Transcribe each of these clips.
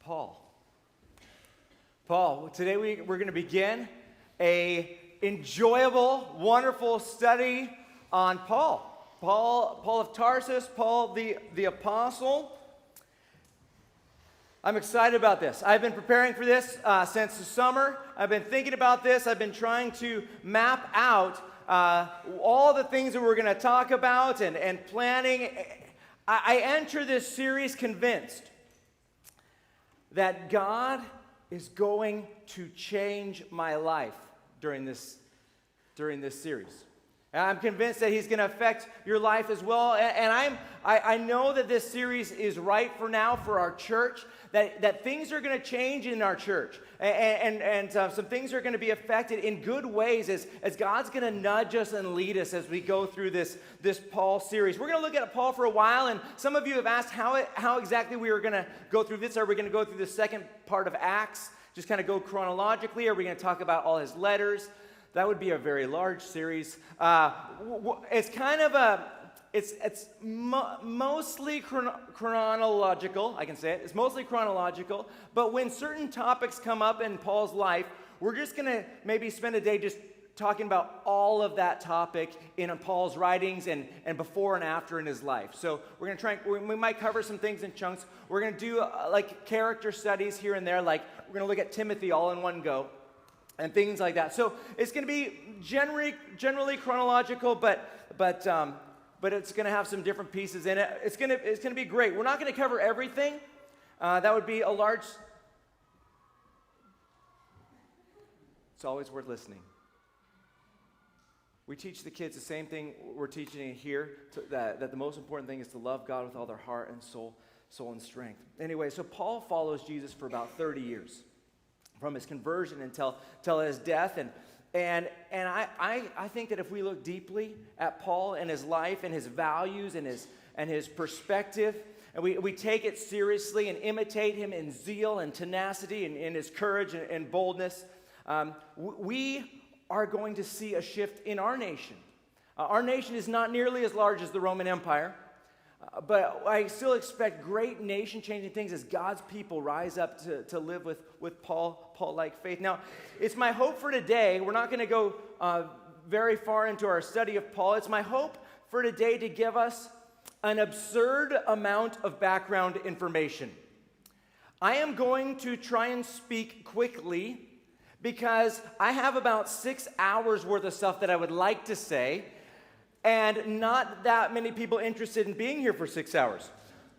Paul. Paul, today we're going to begin a enjoyable, wonderful study on Paul. Paul of Tarsus, Paul the Apostle. I'm excited about this. I've been preparing for this since the summer. I've been thinking about this. I've been trying to map out all the things that we're going to talk about and planning. I enter this series convinced that God is going to change my life during this series. And I'm convinced that he's going to affect your life as well. And I know that this series is right for now for our church, that things are going to change in our church. And some things are going to be affected in good ways as God's going to nudge us and lead us as we go through this Paul series. We're going to look at Paul for a while, and some of you have asked how exactly we were going to go through this. Are we going to go through the second part of Acts, just kind of go chronologically? Are we going to talk about all his letters? That would be a very large series. It's kind of it's mostly chronological. I can say it. It's mostly chronological. But when certain topics come up in Paul's life, we're just going to maybe spend a day just talking about all of that topic in Paul's writings and before and after in his life. So we're going to try. We might cover some things in chunks. We're going to do like character studies here and there. Like we're going to look at Timothy all in one go. And things like that. So it's going to be generally chronological, but it's going to have some different pieces in it. It's going to be great. We're not going to cover everything. That would be a large. It's always worth listening. We teach the kids the same thing we're teaching here. That the most important thing is to love God with all their heart and soul and strength. Anyway, so Paul follows Jesus for about 30 years. From his conversion until his death. And I think that if we look deeply at Paul and his life and his values and his perspective, and we take it seriously and imitate him in zeal and tenacity and in his courage and boldness, we are going to see a shift in our nation. Our nation is not nearly as large as the Roman Empire. But I still expect great nation-changing things as God's people rise up to live with Paul-like faith. Now, it's my hope for today, we're not going to go very far into our study of Paul. It's my hope for today to give us an absurd amount of background information. I am going to try and speak quickly because I have about 6 hours worth of stuff that I would like to say, and not that many people interested in being here for 6 hours.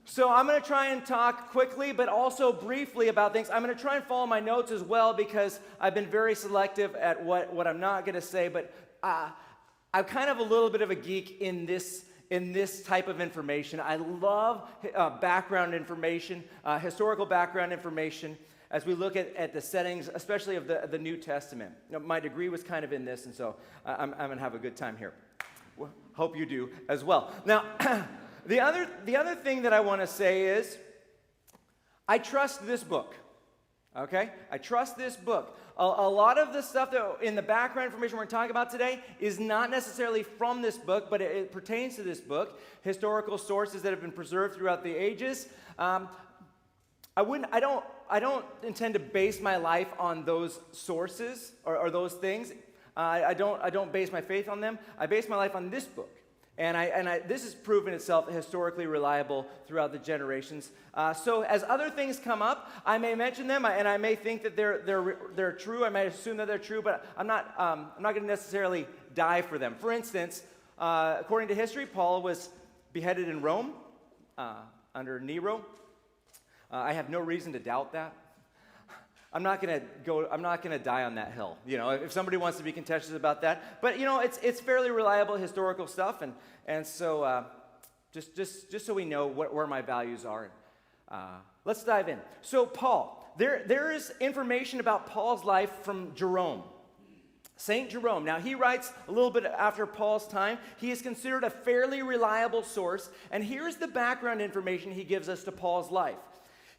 So I'm going to try and talk quickly, but also briefly about things. I'm going to try and follow my notes as well because I've been very selective at what I'm not going to say, but I'm kind of a little bit of a geek in this type of information. I love background information, historical background information, as we look at the settings, especially of the New Testament. My degree was kind of in this, and so I'm going to have a good time here. Hope you do as well. Now, the other thing that I want to say is, I trust this book. Okay? I trust this book. A lot of the stuff that in the background information we're talking about today is not necessarily from this book, but it pertains to this book. Historical sources that have been preserved throughout the ages. I don't intend to base my life on those sources or those things. I don't base my faith on them. I base my life on this book. And this has proven itself historically reliable throughout the generations. So as other things come up, I may mention them, and I may think that they're true. I might assume that they're true, but I'm not going to necessarily die for them. For instance, according to history, Paul was beheaded in Rome under Nero. I have no reason to doubt that. I'm not going to die on that hill. You know, if somebody wants to be contentious about that, but you know, it's fairly reliable historical stuff, and so just so we know where my values are, let's dive in. So Paul, there is information about Paul's life from Jerome, Saint Jerome. Now he writes a little bit after Paul's time. He is considered a fairly reliable source, and here's the background information he gives us to Paul's life.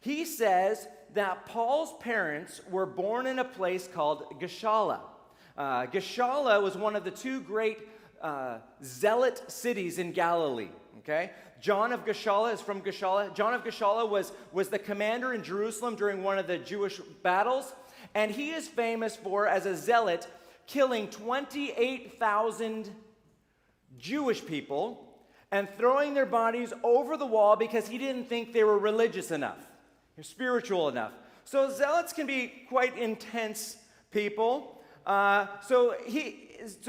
He says that Paul's parents were born in a place called Gischala. Gischala was one of the two great zealot cities in Galilee, okay? John of Gischala is from Gischala. John of Gischala was the commander in Jerusalem during one of the Jewish battles, and he is famous for, as a zealot, killing 28,000 Jewish people and throwing their bodies over the wall because he didn't think they were religious enough, or spiritual enough. So zealots can be quite intense people. So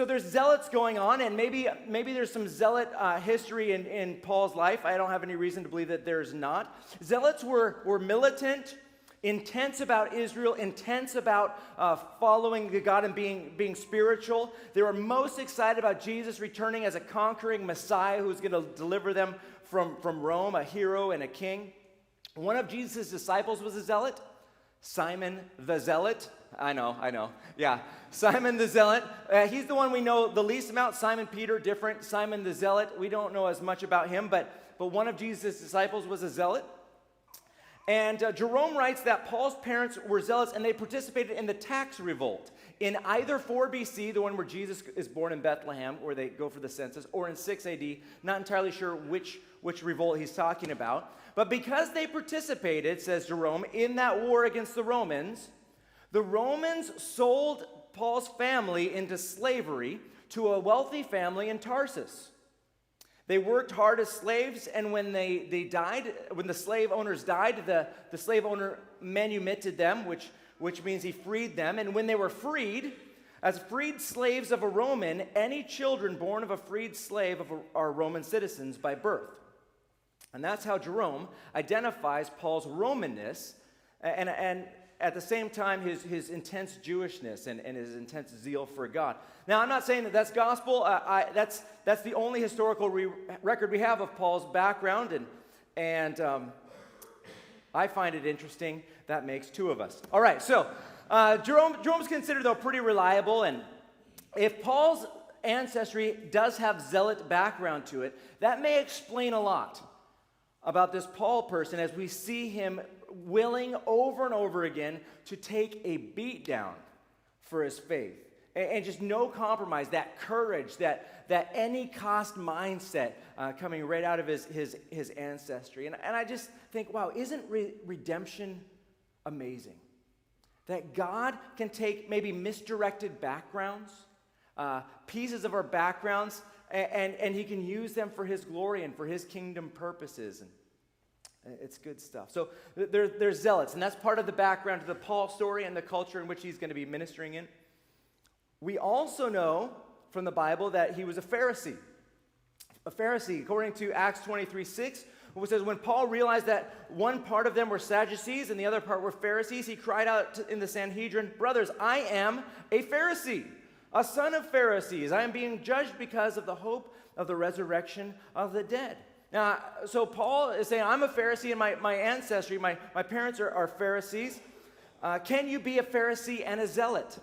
there's zealots going on, and maybe there's some zealot history in Paul's life. I don't have any reason to believe that there's not. Zealots were militant, intense about Israel, intense about following God and being spiritual. They were most excited about Jesus returning as a conquering Messiah who's going to deliver them from Rome, a hero and a king. One of Jesus' disciples was a zealot, Simon the Zealot. I know. Yeah, Simon the Zealot. He's the one we know the least about. Simon Peter, different. Simon the Zealot, we don't know as much about him, but one of Jesus' disciples was a zealot. And Jerome writes that Paul's parents were zealots, and they participated in the tax revolt in either 4 BC, the one where Jesus is born in Bethlehem, where they go for the census, or in 6 AD. Not entirely sure which revolt he's talking about. But because they participated, says Jerome, in that war against the Romans sold Paul's family into slavery to a wealthy family in Tarsus. They worked hard as slaves, and when they died, when the slave owners died, the slave owner manumitted them, which means he freed them. And when they were freed, as freed slaves of a Roman, any children born of a freed slave are Roman citizens by birth. And that's how Jerome identifies Paul's Romanness and at the same time his intense Jewishness and his intense zeal for God. Now, I'm not saying that that's gospel. That's the only historical record we have of Paul's background, and I find it interesting. That makes 2 of us. All right, so Jerome's considered, though, pretty reliable, and if Paul's ancestry does have zealot background to it, that may explain a lot about this Paul person as we see him willing over and over again to take a beat down for his faith. And just no compromise, that courage, that any cost mindset coming right out of his ancestry. And I just think, wow, isn't redemption amazing? That God can take maybe misdirected backgrounds, pieces of our backgrounds, and he can use them for his glory and for his kingdom purposes. And it's good stuff. So there's zealots, and that's part of the background to the Paul story and the culture in which he's going to be ministering in. We also know from the Bible that he was a Pharisee. A Pharisee, according to Acts 23:6, which says, when Paul realized that one part of them were Sadducees and the other part were Pharisees, he cried out in the Sanhedrin, "Brothers, I am a Pharisee, a son of Pharisees. I am being judged because of the hope of the resurrection of the dead." Now, so Paul is saying, I'm a Pharisee, and my ancestry, my parents are Pharisees. Can you be a Pharisee and a zealot?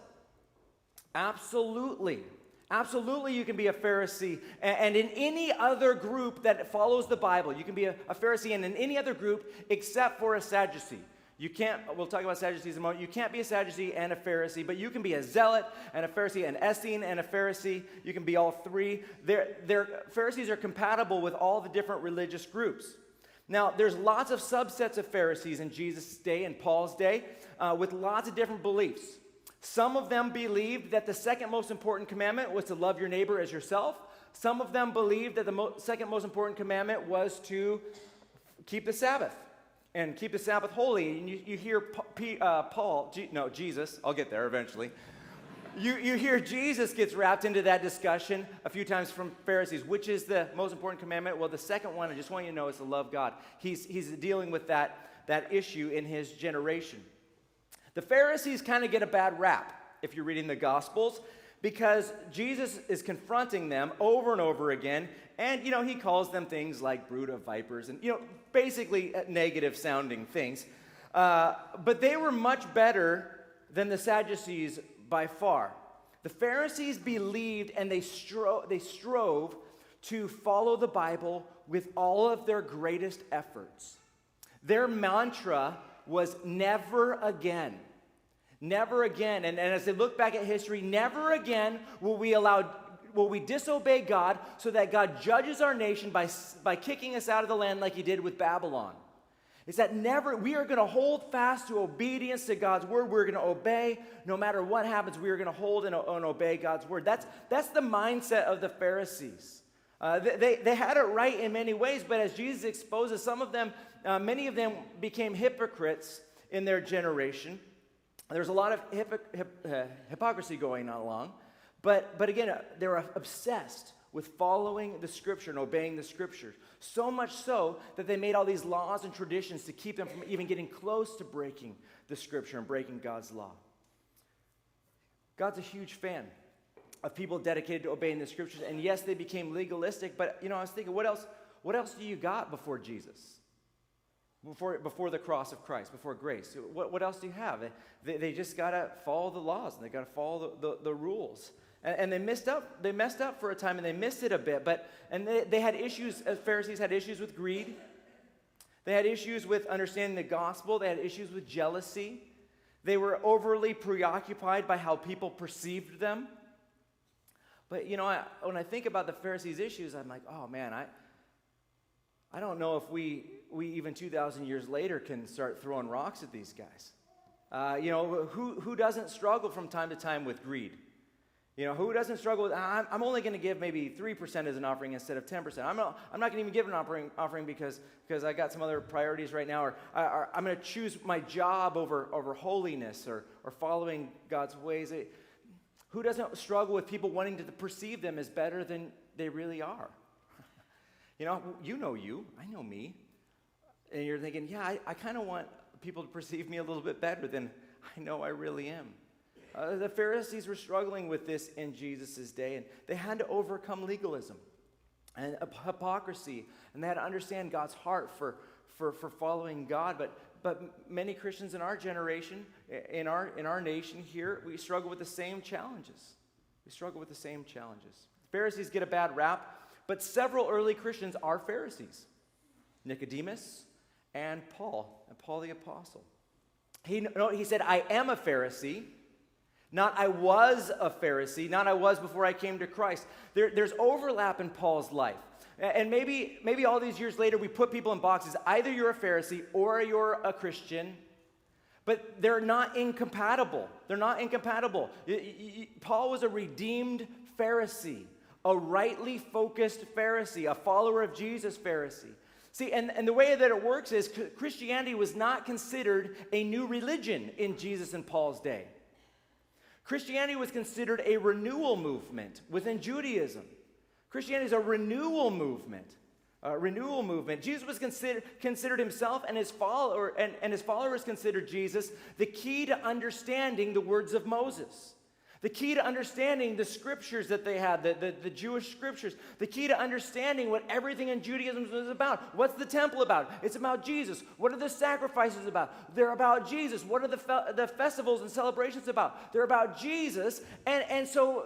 Absolutely. Absolutely, you can be a Pharisee. And in any other group that follows the Bible, you can be a Pharisee and in any other group except for a Sadducee. You can't, we'll talk about Sadducees in a moment. You can't be a Sadducee and a Pharisee, but you can be a zealot and a Pharisee, an Essene and a Pharisee. You can be all 3. Pharisees are compatible with all the different religious groups. Now, there's lots of subsets of Pharisees in Jesus' day and Paul's day with lots of different beliefs. Some of them believed that the second most important commandment was to love your neighbor as yourself. Some of them believed that the second most important commandment was to keep the Sabbath. And keep the Sabbath holy. And you hear Jesus, I'll get there eventually. You hear Jesus gets wrapped into that discussion a few times from Pharisees. Which is the most important commandment? Well, the second one, I just want you to know, is to love God. He's dealing with that issue in his generation. The Pharisees kind of get a bad rap if you're reading the Gospels, because Jesus is confronting them over and over again, and, he calls them things like brood of vipers and, basically negative sounding things. But they were much better than the Sadducees by far. The Pharisees believed and they strove to follow the Bible with all of their greatest efforts. Their mantra was never again. Never again. And as they look back at history, never again will we allow will we disobey God so that God judges our nation by kicking us out of the land like he did with Babylon? Is that we are going to hold fast to obedience to God's word. We're going to obey no matter what happens. We are going to hold and obey God's word. That's the mindset of the Pharisees. They had it right in many ways, but as Jesus exposes, many of them became hypocrites in their generation. There's a lot of hypocrisy going on along. But again, they were obsessed with following the Scripture and obeying the Scripture. So much so that they made all these laws and traditions to keep them from even getting close to breaking the Scripture and breaking God's law. God's a huge fan of people dedicated to obeying the Scriptures. And yes, they became legalistic, but I was thinking, what else do you got before Jesus? Before the cross of Christ, before grace? What else do you have? They just got to follow the laws, and they got to follow the rules. And they messed up for a time, and they missed it a bit. They had issues, as Pharisees had issues with greed. They had issues with understanding the gospel. They had issues with jealousy. They were overly preoccupied by how people perceived them. But, when I think about the Pharisees' issues, I'm like, oh, man, I don't know if we even 2,000 years later can start throwing rocks at these guys. Who doesn't struggle from time to time with greed? Who doesn't struggle with, I'm only going to give maybe 3% as an offering instead of 10%. I'm not going to even give an offering because I got some other priorities right now, or I'm going to choose my job over holiness or following God's ways. Who doesn't struggle with people wanting to perceive them as better than they really are? You know you, I know me. And you're thinking, yeah, I kind of want people to perceive me a little bit better than I know I really am. The Pharisees were struggling with this in Jesus' day, and they had to overcome legalism and hypocrisy, and they had to understand God's heart for following God. But many Christians in our generation, in our nation here, we struggle with the same challenges. Pharisees get a bad rap, but several early Christians are Pharisees. Nicodemus and Paul the Apostle. He said, I am a Pharisee. Not I was a Pharisee, not I was before I came to Christ. There's overlap in Paul's life. And maybe all these years later we put people in boxes. Either you're a Pharisee or you're a Christian, but they're not incompatible. Paul was a redeemed Pharisee, a rightly focused Pharisee, a follower of Jesus Pharisee. See, and the way that it works is Christianity was not considered a new religion in Jesus and Paul's day. Christianity was considered a renewal movement within Judaism. Christianity is a renewal movement. Jesus was considered himself and his followers considered Jesus the key to understanding the words of Moses. The key to understanding the scriptures that they had, the Jewish scriptures. The key to understanding what everything in Judaism is about. What's the temple about? It's about Jesus. What are the sacrifices about? They're about Jesus. What are the festivals and celebrations about? They're about Jesus. And so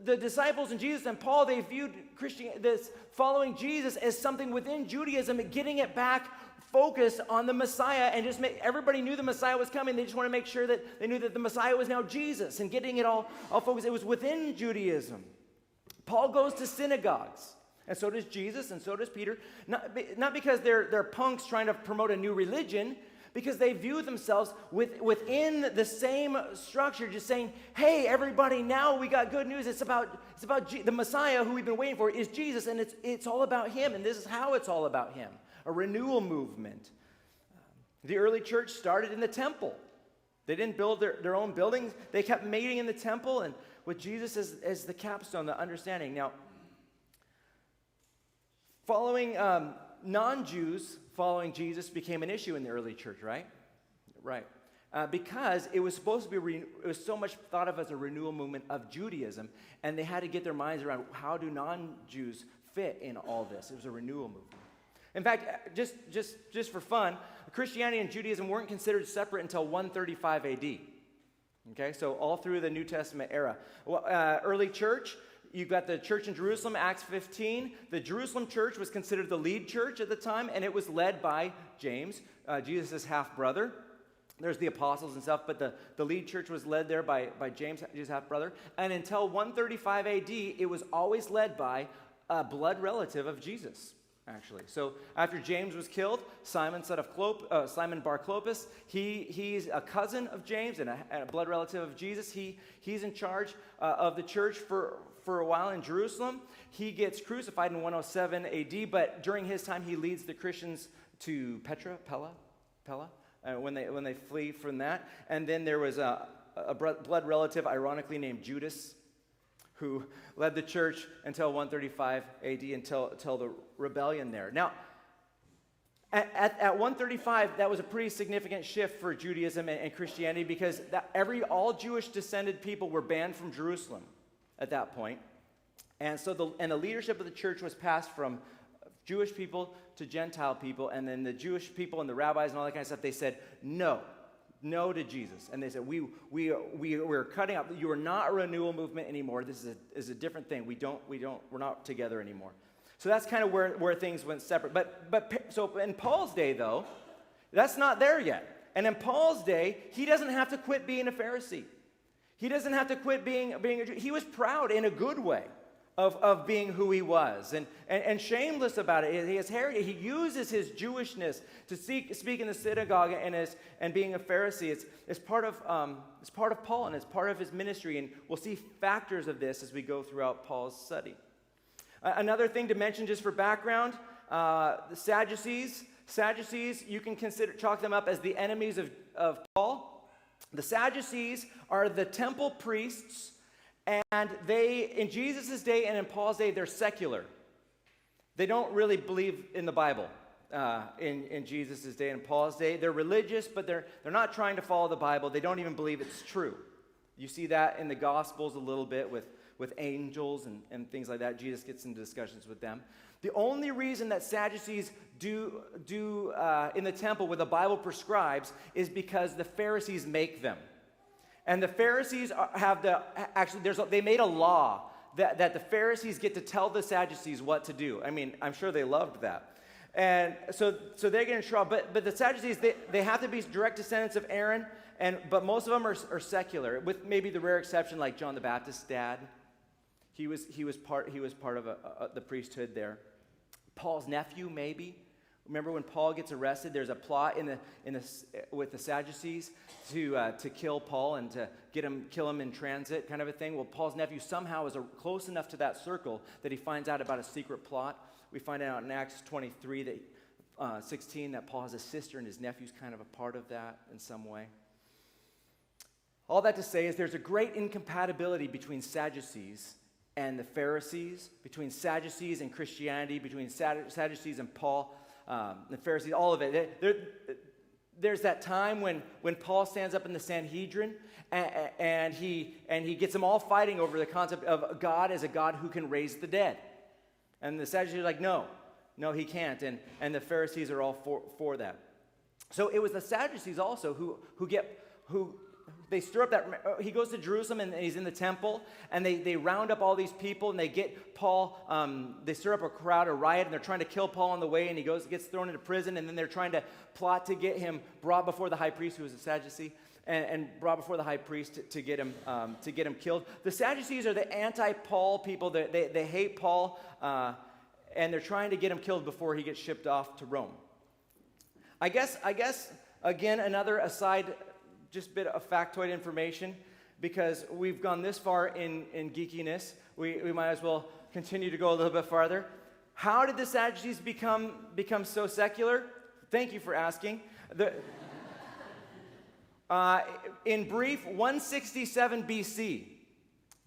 the disciples and Jesus and Paul, they viewed this following Jesus as something within Judaism, getting it back focused on the Messiah, and everybody knew the Messiah was coming. They just want to make sure that they knew that the Messiah was now Jesus, and getting it all focused. It was within Judaism. Paul goes to synagogues, and so does Jesus, and so does Peter. Not because they're punks trying to promote a new religion, because they view themselves within the same structure, just saying, hey, everybody, now we got good news. It's about the Messiah who we've been waiting for is Jesus, and it's all about him, and this is how it's all about him. A renewal movement. The early church started in the temple. They didn't build their own buildings. They kept meeting in the temple, and with Jesus as the capstone, the understanding. Now, following non-Jews following Jesus became an issue in the early church, right? Right. Because it was supposed to be, it was so much thought of as a renewal movement of Judaism, and they had to get their minds around how do non-Jews fit in all this. It was a renewal movement. In fact, just for fun, Christianity and Judaism weren't considered separate until 135 AD. Okay, so all through the New Testament era. Early church, you've got the church in Jerusalem, Acts 15. The Jerusalem church was considered the lead church at the time, and it was led by James, Jesus' half-brother. There's the apostles and stuff, but the lead church was led there by James, his half-brother. And until 135 AD, it was always led by a blood relative of Jesus, actually. So after James was killed, Simon Bar Clopas, he's a cousin of James and a blood relative of Jesus. He's in charge of the church for a while in Jerusalem. He gets crucified in 107 AD, but during his time, he leads the Christians to Pella, when they flee from that. And then there was a blood relative, ironically named Judas, who led the church until 135 AD, until the rebellion there. Now, at 135, that was a pretty significant shift for Judaism and Christianity, because all Jewish descended people were banned from Jerusalem at that point. And so the leadership of the church was passed from Jewish people to Gentile people, and then the Jewish people and the rabbis and all that kind of stuff, they said no to Jesus. And they said, we're cutting out. You are not a renewal movement anymore. This is a different thing. We're not together anymore. So that's kind of where things went separate. So in Paul's day, though, that's not there yet. And in Paul's day, he doesn't have to quit being a Pharisee. He doesn't have to quit being a Jew. He was proud in a good way of being who he was, and shameless about it. His heritage, he uses his Jewishness to speak in the synagogue and being a Pharisee. It's part of Paul, and it's part of his ministry, and we'll see factors of this as we go throughout Paul's study. Another thing to mention just for background, the Sadducees. Sadducees, you can chalk them up as the enemies of Paul. The Sadducees are the temple priests, and they, in Jesus' day and in Paul's day, they're secular. They don't really believe in the Bible in Jesus' day and Paul's day. They're religious, but they're not trying to follow the Bible. They don't even believe it's true. You see that in the Gospels a little bit with angels and things like that. Jesus gets into discussions with them. The only reason that Sadducees do in the temple what the Bible prescribes is because the Pharisees make them. And the Pharisees they made a law that the Pharisees get to tell the Sadducees what to do. I mean, I'm sure they loved that. And so they get in trouble. But the Sadducees, they have to be direct descendants of Aaron, but most of them are secular, with maybe the rare exception like John the Baptist's dad. He was part of the priesthood there. Paul's nephew, maybe. Remember when Paul gets arrested, there's a plot with the Sadducees to kill Paul and to kill him in transit, kind of a thing. Well, Paul's nephew somehow is close enough to that circle that he finds out about a secret plot. We find out in Acts 23 16 that Paul has a sister and his nephew's kind of a part of that in some way. All that to say is there's a great incompatibility between Sadducees and the Pharisees, between Sadducees and Christianity, between Sadducees and Paul. The Pharisees, all of it. There's that time when Paul stands up in the Sanhedrin and he gets them all fighting over the concept of God as a God who can raise the dead. And the Sadducees are like, no, he can't. And the Pharisees are all for that. So it was the Sadducees also who they stir up that. He goes to Jerusalem and he's in the temple, and they round up all these people and they get Paul. They stir up a crowd, a riot, and they're trying to kill Paul on the way. And he gets thrown into prison, and then they're trying to plot to get him brought before the high priest, who was a Sadducee, and brought before the high priest to get him killed. The Sadducees are the anti-Paul people. They hate Paul, and they're trying to get him killed before he gets shipped off to Rome. I guess again, another aside. Just a bit of factoid information, because we've gone this far in geekiness, we might as well continue to go a little bit farther. How did the Sadducees become so secular? Thank you for asking. In brief, 167 BC,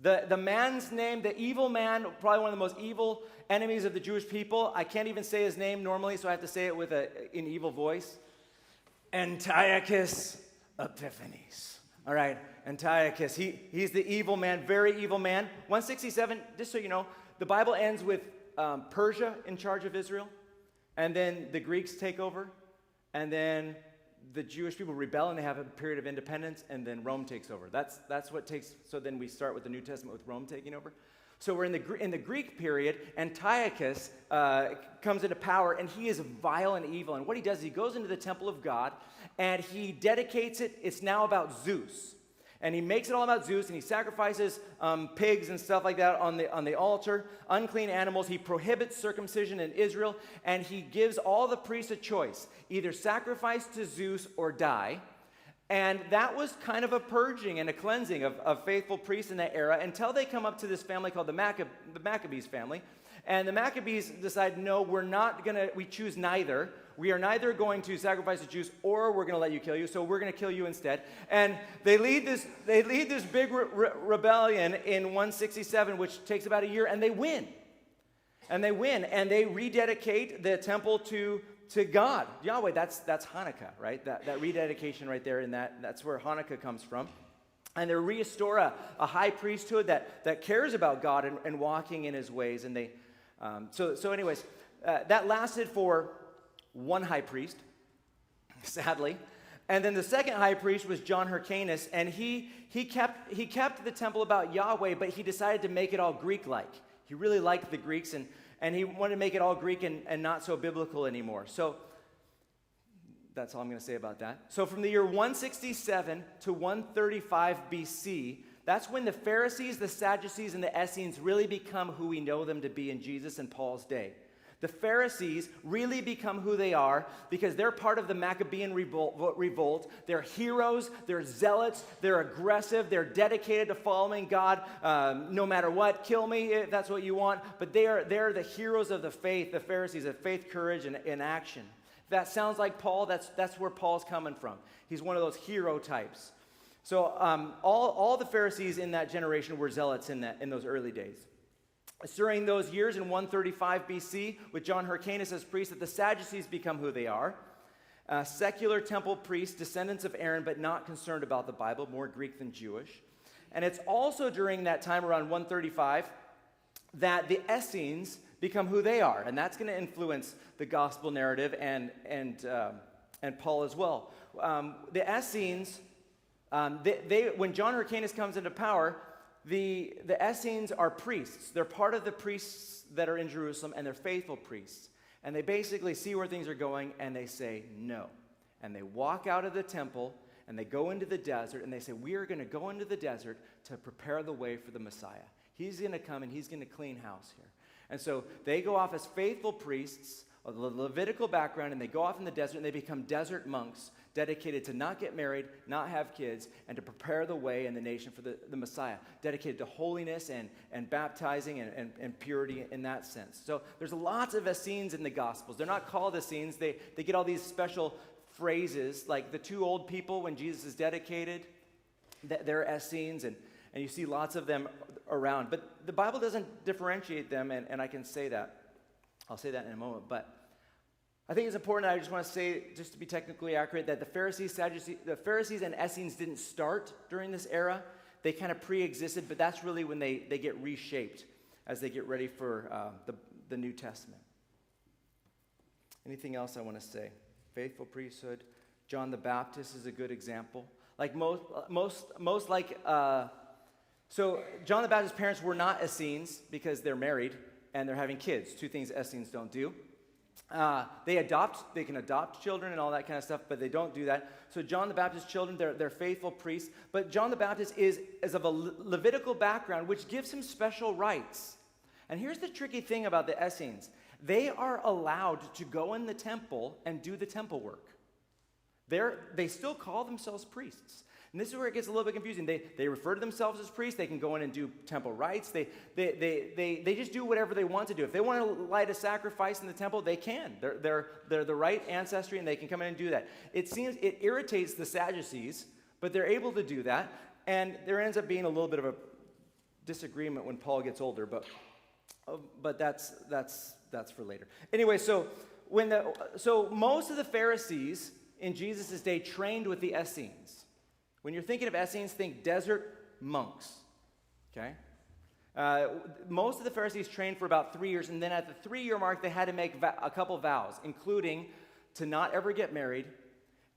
the man's name, the evil man, probably one of the most evil enemies of the Jewish people. I can't even say his name normally, so I have to say it with an evil voice. Antiochus Epiphanes. All right, Antiochus. He's the evil man, very evil man. 167, just so you know, the Bible ends with Persia in charge of Israel, and then the Greeks take over, and then the Jewish people rebel, and they have a period of independence, and then Rome takes over. That's what takes. So then we start with the New Testament with Rome taking over. So we're in the Greek period. Antiochus comes into power, and he is vile and evil. And what he does is he goes into the temple of God, and he dedicates it. It's now about Zeus. And he makes it all about Zeus, and he sacrifices pigs and stuff like that on the altar, unclean animals. He prohibits circumcision in Israel, and he gives all the priests a choice, either sacrifice to Zeus or die. And that was kind of a purging and a cleansing of faithful priests in that era until they come up to this family called the Maccabees family. And the Maccabees decide, no, we choose neither. We are neither going to sacrifice to Jews or we're going to let you kill you, so we're going to kill you instead. And they lead this big rebellion in 167, which takes about a year, and they win. And they rededicate the temple to God, Yahweh. That's Hanukkah, right? That rededication right there, and that's where Hanukkah comes from. And they restore a high priesthood that cares about God and walking in his ways. And they, anyways, that lasted for one high priest, sadly. And then the second high priest was John Hyrcanus, and he kept the temple about Yahweh, but he decided to make it all Greek-like. He really liked the Greeks, and he wanted to make it all Greek and not so biblical anymore. So that's all I'm going to say about that. So from the year 167 to 135 BC, that's when the Pharisees, the Sadducees, and the Essenes really become who we know them to be in Jesus and Paul's day. The Pharisees really become who they are because they're part of the Maccabean revolt. They're heroes, they're zealots, they're aggressive, they're dedicated to following God no matter what. Kill me if that's what you want. But they're the heroes of the faith, the Pharisees, of faith, courage, and action. If that sounds like Paul, that's where Paul's coming from. He's one of those hero types. So all the Pharisees in that generation were zealots in those early days. It's during those years in 135 BC, with John Hyrcanus as priest, that the Sadducees become who they are. Secular temple priests, descendants of Aaron, but not concerned about the Bible, more Greek than Jewish. And it's also during that time, around 135, that the Essenes become who they are. And that's going to influence the gospel narrative and Paul as well. The Essenes, when John Hyrcanus comes into power, the Essenes are priests. They're part of the priests that are in Jerusalem, and they're faithful priests. And they basically see where things are going, and they say no. And they walk out of the temple, and they go into the desert, and they say, we are going to go into the desert to prepare the way for the Messiah. He's going to come, and he's going to clean house here. And so they go off as faithful priests of the Levitical background, and they go off in the desert, and they become desert monks, dedicated to not get married, not have kids, and to prepare the way in the nation for the Messiah, dedicated to holiness and baptizing and purity in that sense. So there's lots of Essenes in the Gospels. They're not called Essenes. They get all these special phrases, like the two old people when Jesus is dedicated, they're Essenes, and you see lots of them around. But the Bible doesn't differentiate them, and I can say that. I'll say that in a moment, but I think it's important. I just want to say, just to be technically accurate, that the Pharisees and Essenes didn't start during this era. They kind of pre-existed, but that's really when they get reshaped as they get ready for the New Testament. Anything else I want to say? Faithful priesthood. John the Baptist is a good example. Like so John the Baptist's parents were not Essenes because they're married and they're having kids. Two things Essenes don't do. They can adopt children and all that kind of stuff, but they don't do that. So John the Baptist's children, they're faithful priests. But John the Baptist is of a Levitical background, which gives him special rights. And here's the tricky thing about the Essenes. They are allowed to go in the temple and do the temple work. They still call themselves priests. And this is where it gets a little bit confusing. They refer to themselves as priests. They can go in and do temple rites. They just do whatever they want to do. If they want to light a sacrifice in the temple, they can. They're the right ancestry, and they can come in and do that. It irritates the Sadducees, but they're able to do that. And there ends up being a little bit of a disagreement when Paul gets older, but that's for later. Anyway, so most of the Pharisees in Jesus' day trained with the Essenes. When you're thinking of Essenes, think desert monks, okay? Most of the Pharisees trained for about 3 years, and then at the 3-year mark, they had to make a couple vows, including to not ever get married,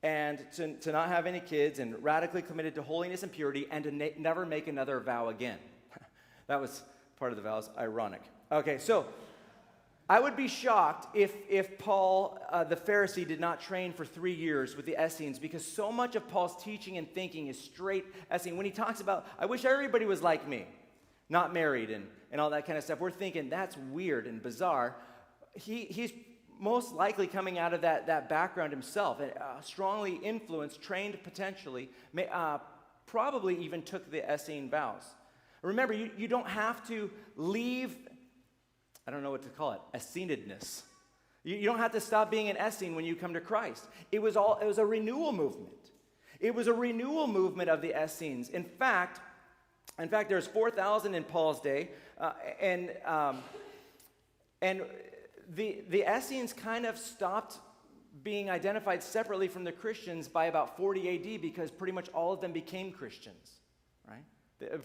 and to not have any kids, and radically committed to holiness and purity, and to never make another vow again. That was part of the vows, ironic. Okay, so I would be shocked if Paul, the Pharisee, did not train for 3 years with the Essenes, because so much of Paul's teaching and thinking is straight Essene. When he talks about, I wish everybody was like me, not married and all that kind of stuff, we're thinking that's weird and bizarre. He's most likely coming out of that background himself, strongly influenced, trained potentially, probably even took the Essene vows. Remember, you don't have to leave, I don't know what to call it, Essenedness. You don't have to stop being an Essene when you come to Christ. It was a renewal movement. It was a renewal movement of the Essenes. In fact, there's 4,000 in Paul's day, and the Essenes kind of stopped being identified separately from the Christians by about 40 AD, because pretty much all of them became Christians, right?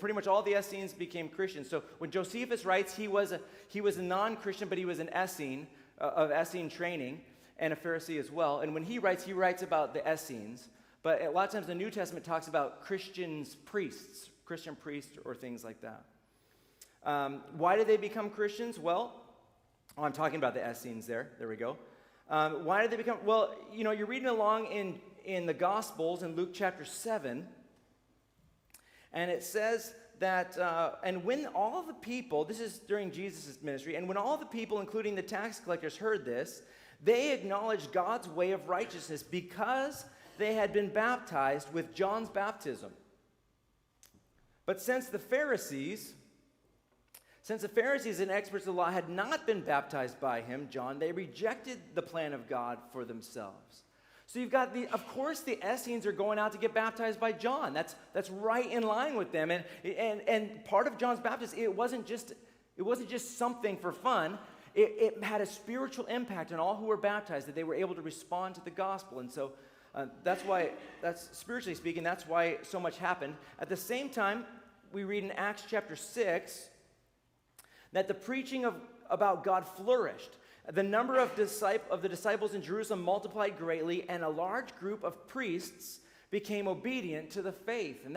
Pretty much all the Essenes became Christians. So when Josephus writes, he was a non-Christian, but he was an Essene, of Essene training, and a Pharisee as well. And when he writes about the Essenes, but a lot of times the New Testament talks about Christian priests or things like that. Why did they become Christians? Well, I'm talking about the Essenes there. There we go. Why did they become? Well, you're reading along in the Gospels in Luke chapter 7, and it says that, and when all the people, this is during Jesus' ministry, and when all the people, including the tax collectors, heard this, they acknowledged God's way of righteousness because they had been baptized with John's baptism. But since the Pharisees and experts of the law had not been baptized by him, John, they rejected the plan of God for themselves. So you've got of course the Essenes are going out to get baptized by John. That's right in line with them. And part of John's baptism, it wasn't just something for fun. It had a spiritual impact on all who were baptized, that they were able to respond to the gospel. And so that's spiritually speaking, that's why so much happened. At the same time, we read in Acts chapter 6 that the preaching about God flourished. The number of the disciples in Jerusalem multiplied greatly, and a large group of priests became obedient to the faith. And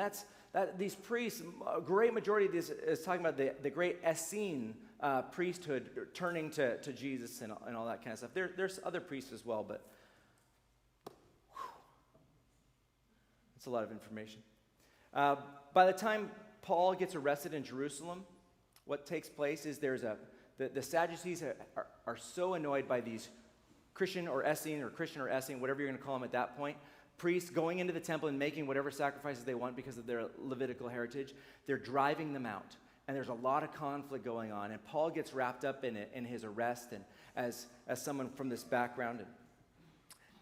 these priests, a great majority of this is talking about the great Essene priesthood turning to Jesus and all that kind of stuff. There's other priests as well, but that's a lot of information. By the time Paul gets arrested in Jerusalem, what takes place is the Sadducees are so annoyed by these Christian or Essene, whatever you're going to call them at that point, priests going into the temple and making whatever sacrifices they want because of their Levitical heritage. They're driving them out, and there's a lot of conflict going on. And Paul gets wrapped up in it, in his arrest, and as someone from this background,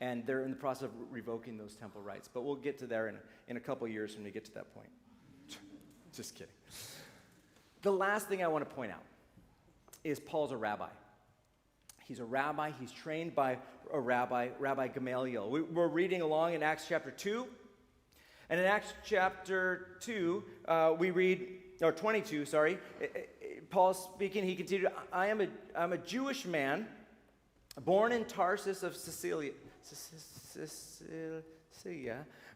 and they're in the process of revoking those temple rights. But we'll get to there in a couple years when we get to that point. Just kidding. The last thing I want to point out is Paul's a rabbi. He's a rabbi. He's trained by a rabbi, Rabbi Gamaliel. We're reading along in Acts chapter 2. And in Acts chapter 2, we read, or 22, sorry. Paul's speaking, he continued, I'm a Jewish man, born in Tarsus of Cilicia,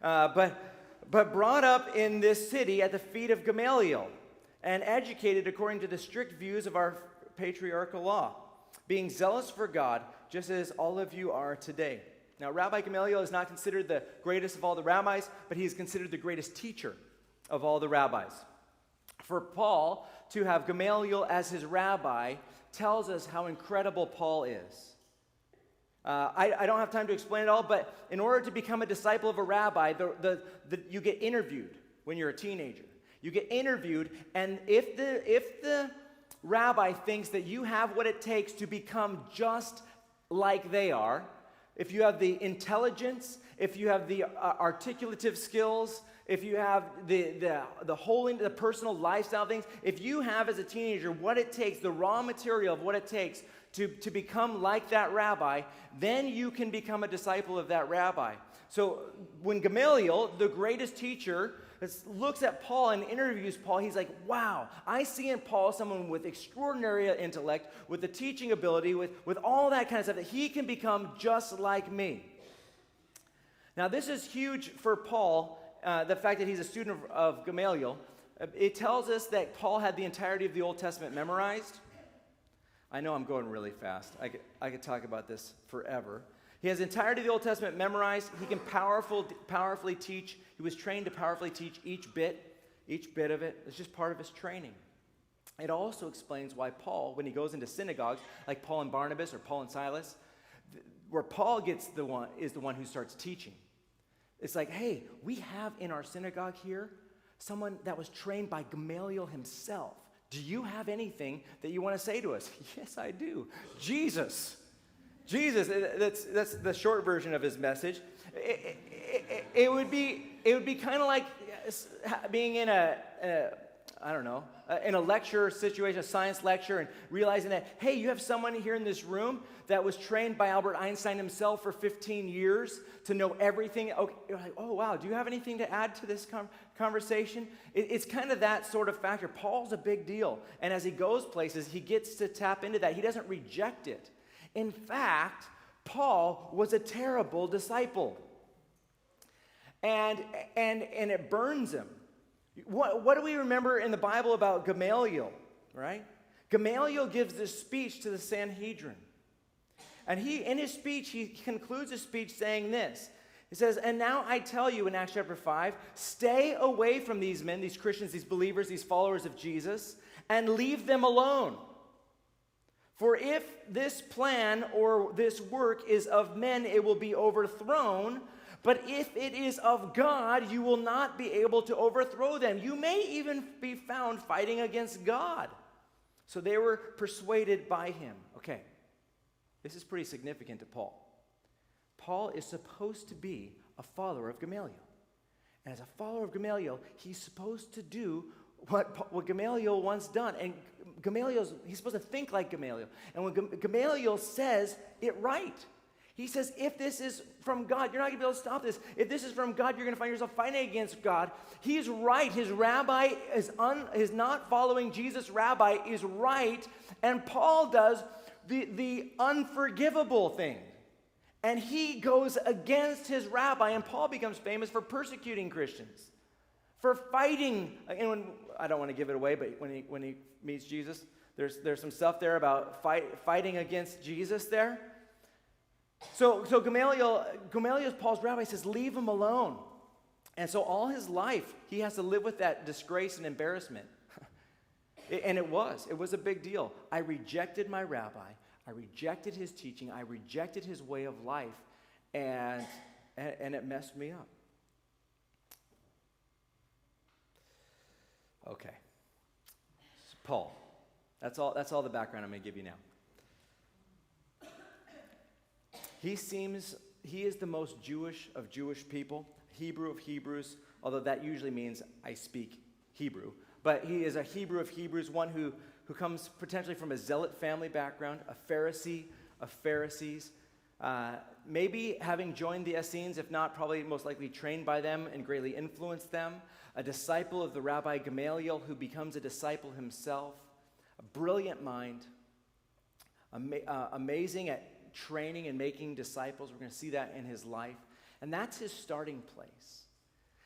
but brought up in this city at the feet of Gamaliel, and educated according to the strict views of our patriarchal law, being zealous for God, just as all of you are today. Now, Rabbi Gamaliel is not considered the greatest of all the rabbis, but he is considered the greatest teacher of all the rabbis. For Paul to have Gamaliel as his rabbi tells us how incredible Paul is. I don't have time to explain it all, but in order to become a disciple of a rabbi, you get interviewed when you're a teenager. You get interviewed, and if the rabbi thinks that you have what it takes to become just like they are, if you have the intelligence, if you have the articulative skills, if you have the whole the personal lifestyle things, if you have as a teenager what it takes, the raw material of what it takes to become like that rabbi, then you can become a disciple of that rabbi. So when Gamaliel, the greatest teacher, looks at Paul and interviews Paul, he's like, wow, I see in Paul someone with extraordinary intellect, with the teaching ability, with all that kind of stuff, that he can become just like me. Now, this is huge for Paul, the fact that he's a student of Gamaliel. It tells us that Paul had the entirety of the Old Testament memorized. I know I'm going really fast. I could talk about this forever. He has the entirety of the Old Testament memorized. He can powerfully teach. He was trained to powerfully teach each bit of it. It's just part of his training. It also explains why Paul, when he goes into synagogues, like Paul and Barnabas or Paul and Silas, where Paul is the one who starts teaching. It's like, hey, we have in our synagogue here someone that was trained by Gamaliel himself. Do you have anything that you want to say to us? Yes, I do. Jesus, that's the short version of his message. It would be kind of like being in in a lecture situation, a science lecture, and realizing that, hey, you have someone here in this room that was trained by Albert Einstein himself for 15 years to know everything. Okay, you're like, oh, wow, do you have anything to add to this conversation? It's kind of that sort of factor. Paul's a big deal, and as he goes places, he gets to tap into that. He doesn't reject it. In fact, Paul was a terrible disciple, and it burns him. What do we remember in the Bible about Gamaliel, right? Gamaliel gives this speech to the Sanhedrin. And in his speech, he concludes his speech saying this. He says, and now I tell you in Acts chapter 5, stay away from these men, these Christians, these believers, these followers of Jesus, and leave them alone. For if this plan or this work is of men, it will be overthrown. But if it is of God, you will not be able to overthrow them. You may even be found fighting against God. So they were persuaded by him. Okay, this is pretty significant to Paul. Paul is supposed to be a follower of Gamaliel. And as a follower of Gamaliel, he's supposed to do what Gamaliel once done. And he's supposed to think like Gamaliel. And when Gamaliel says it right, he says, if this is from God, you're not going to be able to stop this. If this is from God, you're going to find yourself fighting against God. He's right. His rabbi is not following Jesus' rabbi is right. And Paul does the unforgivable thing. And he goes against his rabbi, and Paul becomes famous for persecuting Christians, for fighting. And I don't want to give it away, but when he meets Jesus, there's some stuff there about fighting against Jesus there. So Gamaliel is Paul's rabbi, says, leave him alone. And so all his life, he has to live with that disgrace and embarrassment. And it was a big deal. I rejected my rabbi. I rejected his teaching. I rejected his way of life. And it messed me up. Okay. So Paul. That's all the background I'm going to give you now. He is the most Jewish of Jewish people, Hebrew of Hebrews, although that usually means I speak Hebrew. But he is a Hebrew of Hebrews, one who comes potentially from a zealot family background, a Pharisee of Pharisees, maybe having joined the Essenes, if not probably most likely trained by them and greatly influenced them, a disciple of the Rabbi Gamaliel who becomes a disciple himself, a brilliant mind, amazing at training and making disciples. We're going to see that in his life. And that's his starting place.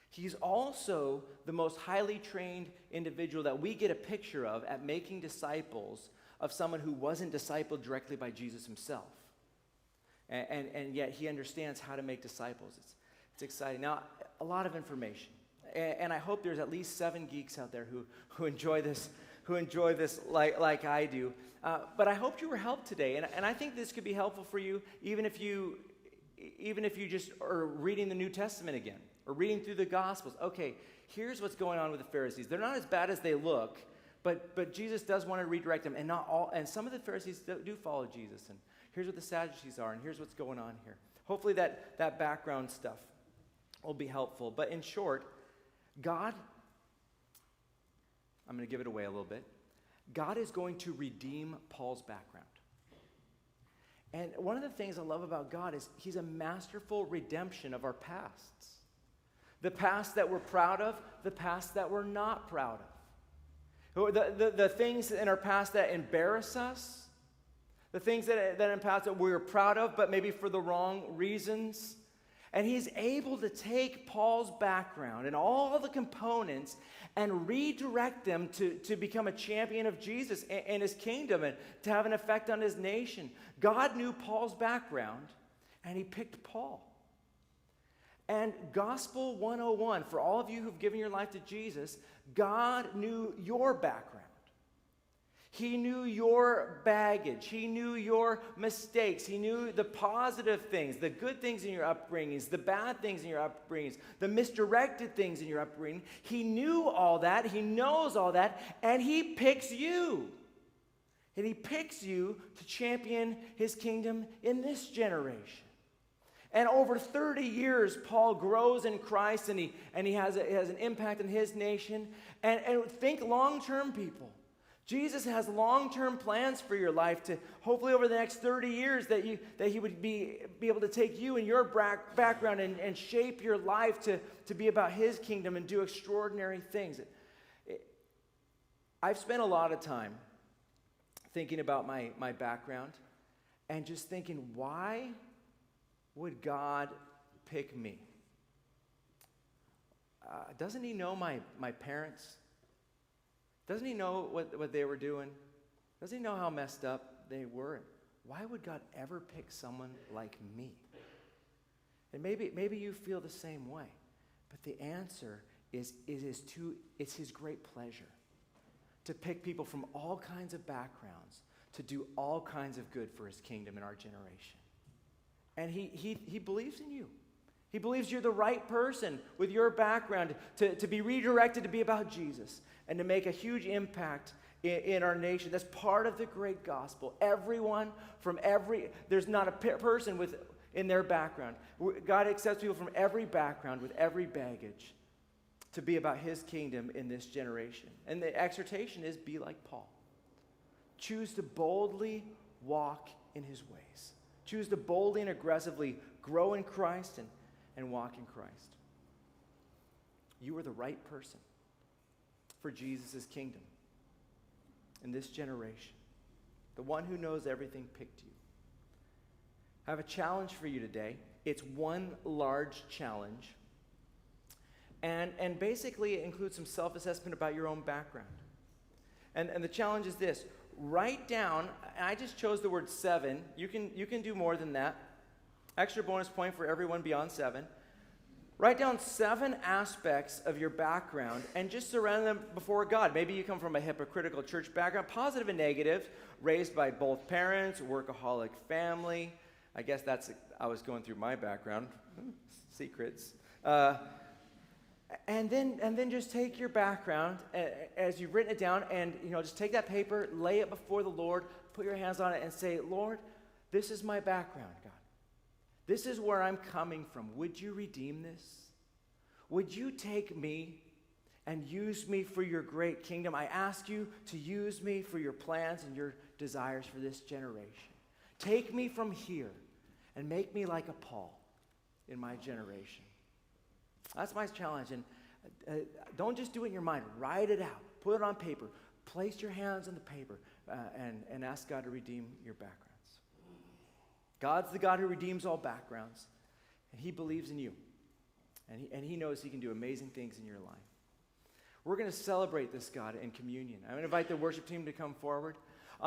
He's also the most highly trained individual that we get a picture of at making disciples of someone who wasn't discipled directly by Jesus himself. And yet he understands how to make disciples. It's exciting. Now, a lot of information. And I hope there's at least 7 geeks out there who enjoy this like I do. But I hope you were helped today, and I think this could be helpful for you, even if you just are reading the New Testament again, or reading through the Gospels. Okay, here's what's going on with the Pharisees. They're not as bad as they look, but Jesus does want to redirect them, and not all. And some of the Pharisees do follow Jesus, and here's what the Sadducees are, and here's what's going on here. Hopefully that background stuff will be helpful. But in short, God, I'm going to give it away a little bit. God is going to redeem Paul's background. And one of the things I love about God is he's a masterful redemption of our pasts. The past that we're proud of, the past that we're not proud of. The things in our past that embarrass us, the things that in the past that we're proud of, but maybe for the wrong reasons. And he's able to take Paul's background and all the components and redirect them to become a champion of Jesus and his kingdom and to have an effect on his nation. God knew Paul's background, and he picked Paul. And Gospel 101, for all of you who've given your life to Jesus, God knew your background. He knew your baggage. He knew your mistakes. He knew the positive things, the good things in your upbringings, the bad things in your upbringings, the misdirected things in your upbringing. He knew all that. He knows all that. And he picks you. And he picks you to champion his kingdom in this generation. And over 30 years, Paul grows in Christ, and he has an impact in his nation. And think long-term, people. Jesus has long-term plans for your life to hopefully over the next 30 years that he would be able to take you and your background and shape your life to be about his kingdom and do extraordinary things. I've spent a lot of time thinking about my background and just thinking, why would God pick me? Doesn't he know my parents? Doesn't he know what they were doing? Doesn't he know how messed up they were? Why would God ever pick someone like me? And maybe you feel the same way. But the answer is it's his great pleasure to pick people from all kinds of backgrounds to do all kinds of good for his kingdom in our generation. And he believes in you. He believes you're the right person with your background to be redirected to be about Jesus and to make a huge impact in our nation. That's part of the great gospel. Everyone there's not a person in their background. God accepts people from every background with every baggage to be about his kingdom in this generation. And the exhortation is, be like Paul. Choose to boldly walk in his ways. Choose to boldly and aggressively grow in Christ and walk in Christ. You are the right person for Jesus' kingdom in this generation. The one who knows everything picked you. I have a challenge for you today. It's one large challenge. And basically it includes some self-assessment about your own background. And the challenge is this. Write down, I just chose the word 7. You can do more than that. Extra bonus point for everyone beyond 7. Write down 7 aspects of your background and just surrender them before God. Maybe you come from a hypocritical church background, positive and negative, raised by both parents, workaholic family. I guess I was going through my background. Secrets. And then just take your background as you've written it down and just take that paper, lay it before the Lord, put your hands on it and say, Lord, this is my background, God. This is where I'm coming from. Would you redeem this? Would you take me and use me for your great kingdom? I ask you to use me for your plans and your desires for this generation. Take me from here and make me like a Paul in my generation. That's my challenge. And don't just do it in your mind. Write it out. Put it on paper. Place your hands on the paper and ask God to redeem your backgrounds. God's the God who redeems all backgrounds, and he believes in you. And he knows he can do amazing things in your life. We're going to celebrate this, God, in communion. I'm going to invite the worship team to come forward.